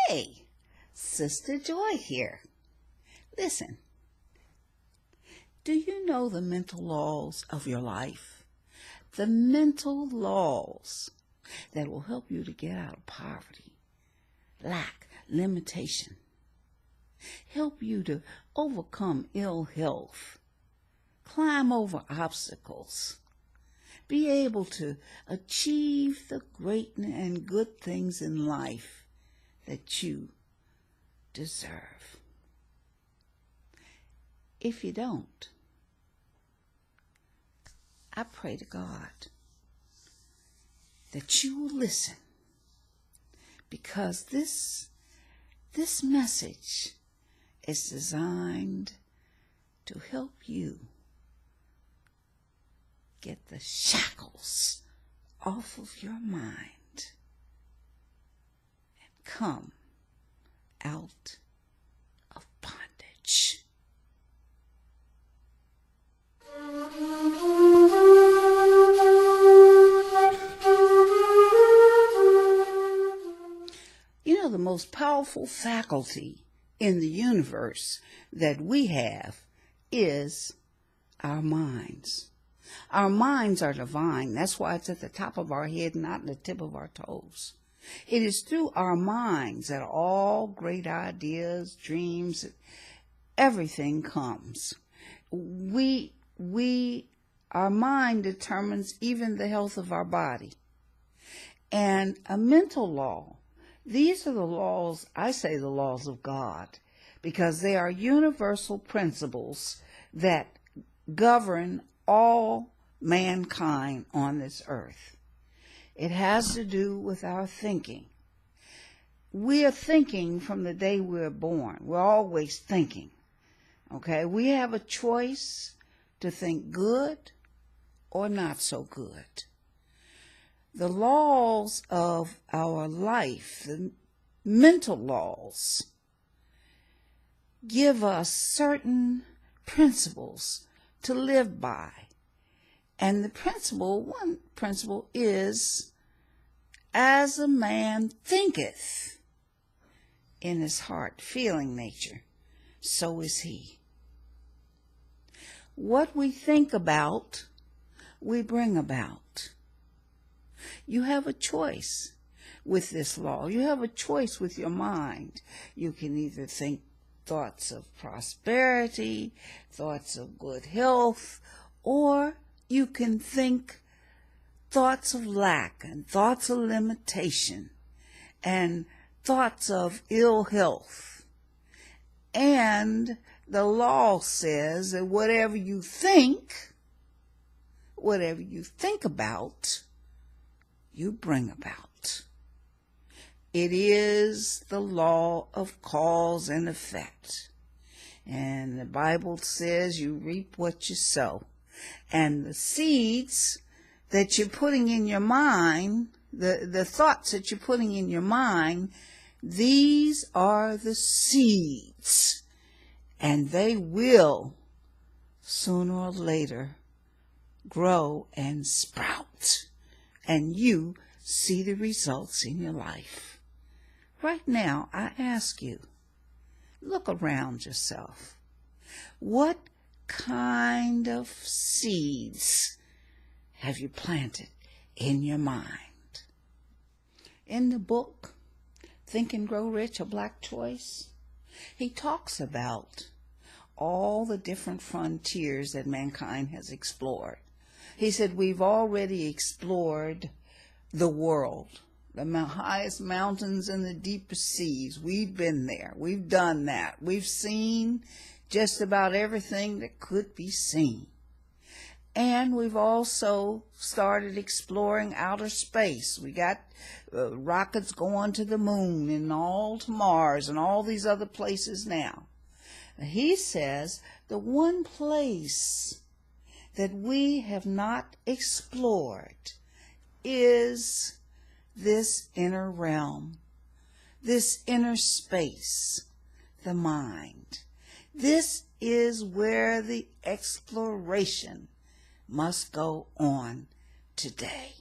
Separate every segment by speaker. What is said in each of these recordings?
Speaker 1: Hey, Sister Joy here. Listen, do you know the mental laws of your life? The mental laws that will help you to get out of poverty, lack, limitation, help you to overcome ill health, climb over obstacles, be able to achieve the great and good things in life that you deserve. If you don't, I pray to God that you will listen, because this message is designed to help you get the shackles off of your mind and come out of bondage. You know, the most powerful faculty in the universe that we have is our minds. Our minds are divine. That's why it's at the top of our head, not the tip of our toes. It is through our minds that all great ideas, dreams, everything comes. Our mind determines even the health of our body. And a mental law, these are the laws, I say the laws of God, because they are universal principles that govern all mankind on this earth. It has to do with our thinking. We are thinking from the day we're born. We're always thinking. Okay? We have a choice to think good or not so good. The laws of our life, the mental laws, give us certain principles to live by. And one principle is, as a man thinketh in his heart, feeling nature, so is he. What we think about, we bring about. You have a choice with this law. You have a choice with your mind. You can either think thoughts of prosperity, thoughts of good health, or you can think thoughts of lack and thoughts of limitation and thoughts of ill health. And the law says that whatever you think about, you bring about. It is the law of cause and effect. And the Bible says you reap what you sow. And the seeds that you're putting in your mind, the thoughts that you're putting in your mind, these are the seeds. And they will, sooner or later, grow and sprout. And you see the results in your life. Right now, I ask you, look around yourself. What kind of seeds have you planted in your mind? In the book, Think and Grow Rich, A Black Choice, he talks about all the different frontiers that mankind has explored. He said, we've already explored the world, the highest mountains and the deepest seas. We've been there. We've done that. We've seen just about everything that could be seen. And we've also started exploring outer space. We got rockets going to the moon and all to Mars and all these other places now. He says the one place that we have not explored is this inner realm, this inner space, the mind. This is where the exploration must go on today.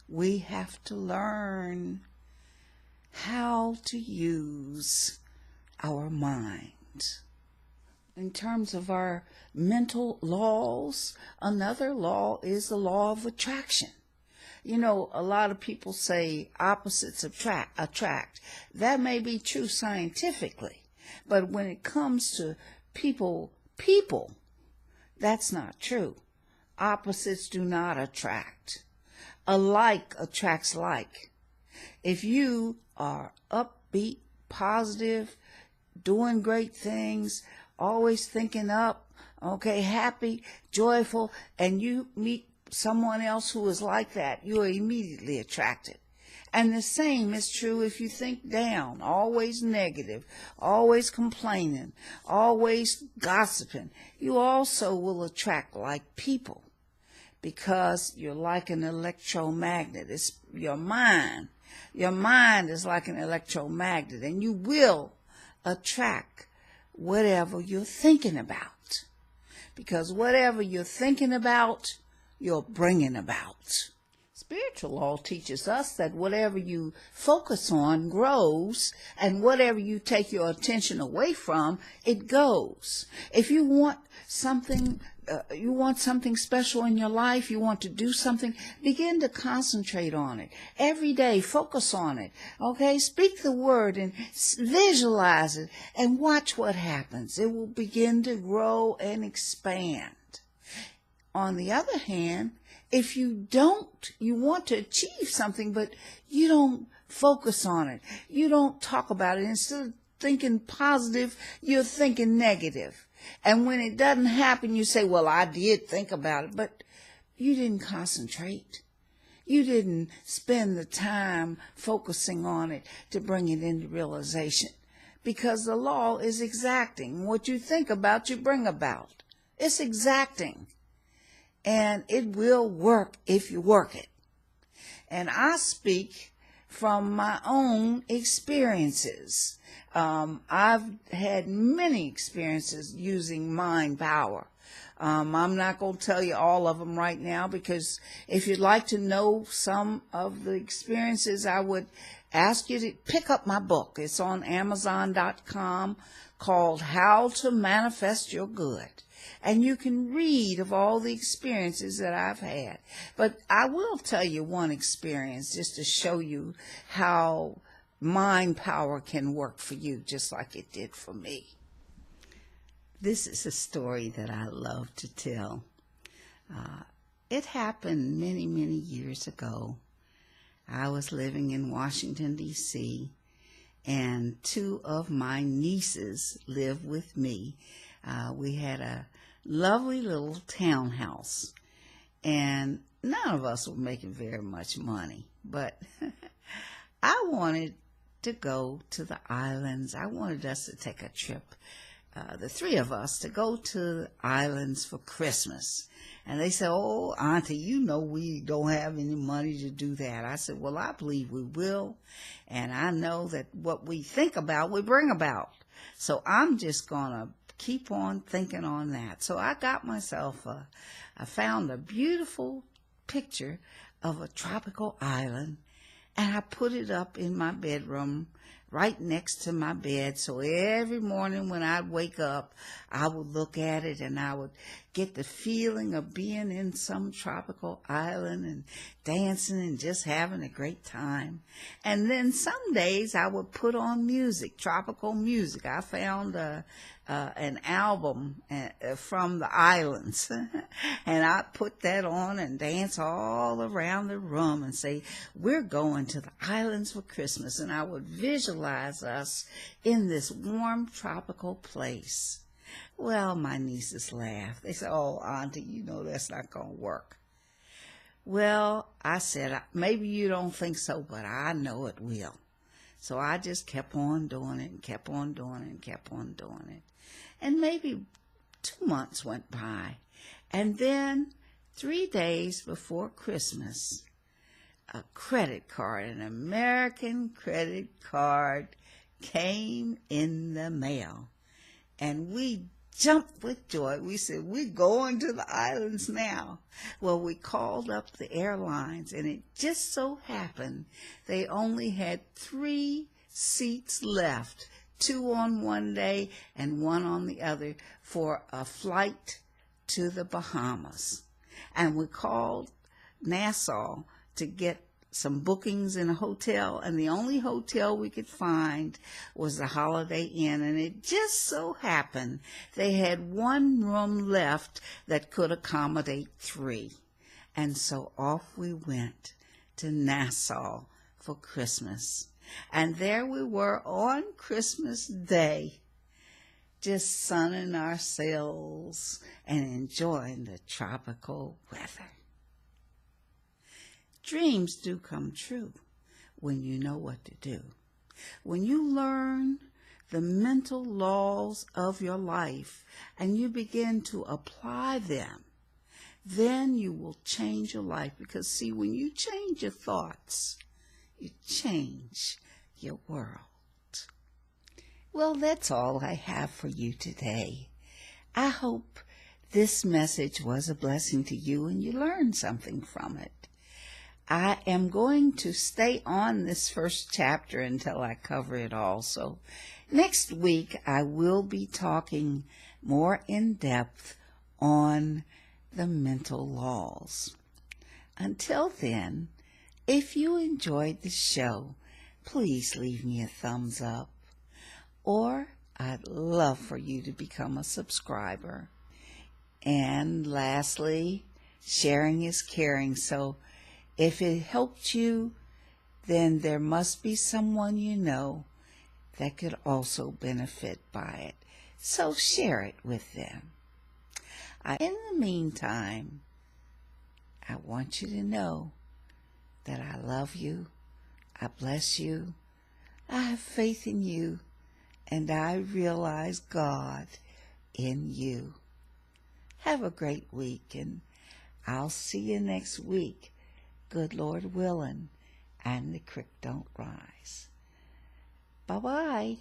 Speaker 1: We have to learn how to use our mind. In terms of our mental laws, another law is the law of attraction. You know, a lot of people say opposites attract. That may be true scientifically, but when it comes to people, that's not true. Opposites do not attract. Alike attracts like. If you are upbeat, positive, doing great things, always thinking up, okay, happy, joyful, and you meet someone else who is like that, you are immediately attracted. And the same is true if you think down, always negative, always complaining, always gossiping. You also will attract like people because you're like an electromagnet. It's your mind. Your mind is like an electromagnet, and you will attract whatever you're thinking about. Because whatever you're thinking about, you're bringing about. Spiritual law teaches us that whatever you focus on grows, and whatever you take your attention away from, it goes. If you want something special in your life, you want to do something, begin to concentrate on it. Every day, focus on it. Okay? Speak the word and visualize it and watch what happens. It will begin to grow and expand. On the other hand, if you want to achieve something, but you don't focus on it, you don't talk about it, instead of thinking positive, you're thinking negative. And when it doesn't happen, you say, well, I did think about it, but you didn't concentrate. You didn't spend the time focusing on it to bring it into realization. Because the law is exacting. What you think about, you bring about. It's exacting. And it will work if you work it. And I speak from my own experiences. I've had many experiences using mind power. I'm not going to tell you all of them right now, because if you'd like to know some of the experiences, I would ask you to pick up my book. It's on Amazon.com, called How to Manifest Your Good. And you can read of all the experiences that I've had. But I will tell you one experience just to show you how mind power can work for you, just like it did for me. This is a story that I love to tell. It happened many, many years ago. I was living in Washington, D.C., and two of my nieces lived with me. We had a lovely little townhouse, and none of us were making very much money, but I wanted to go to the islands. I wanted us to take a trip, the three of us, to go to the islands for Christmas. And they said, oh, Auntie, you know we don't have any money to do that. I said, well, I believe we will, and I know that what we think about, we bring about. So I'm just going to keep on thinking on that. So I got myself I found a beautiful picture of a tropical island, and I put it up in my bedroom right next to my bed. So every morning when I'd wake up, I would look at it and I would get the feeling of being in some tropical island and dancing and just having a great time. And then some days I would put on music, tropical music. I found an album from the islands, and I put that on and dance all around the room and say, we're going to the islands for Christmas. And I would visualize us in this warm tropical place. Well, my nieces laughed. They said, oh, Auntie, you know that's not going to work. Well, I said, maybe you don't think so, but I know it will. So I just kept on doing it and kept on doing it and kept on doing it. And maybe 2 months went by. And then 3 days before Christmas, a credit card, an American credit card, came in the mail. And we jumped with joy. We said, we're going to the islands now. Well, we called up the airlines, and it just so happened they only had 3 seats left, 2 on one day and 1 on the other, for a flight to the Bahamas. And we called Nassau to get some bookings in a hotel, and the only hotel we could find was the Holiday Inn, and it just so happened they had 1 room left that could accommodate 3. And so off we went to Nassau for Christmas. And there we were on Christmas Day, just sunning ourselves and enjoying the tropical weather. Dreams do come true when you know what to do. When you learn the mental laws of your life and you begin to apply them, then you will change your life. Because see, when you change your thoughts, you change your world. Well, that's all I have for you today. I hope this message was a blessing to you and you learned something from it. I am going to stay on this first chapter until I cover it all. So next week I will be talking more in depth on the mental laws. Until then, if you enjoyed the show, please leave me a thumbs up, or I'd love for you to become a subscriber. And lastly, sharing is caring. So if it helped you, then there must be someone you know that could also benefit by it. So share it with them. In the meantime, I want you to know that I love you, I bless you, I have faith in you, and I realize God in you. Have a great week, and I'll see you next week, good Lord willing, and the creek don't rise. Bye-bye.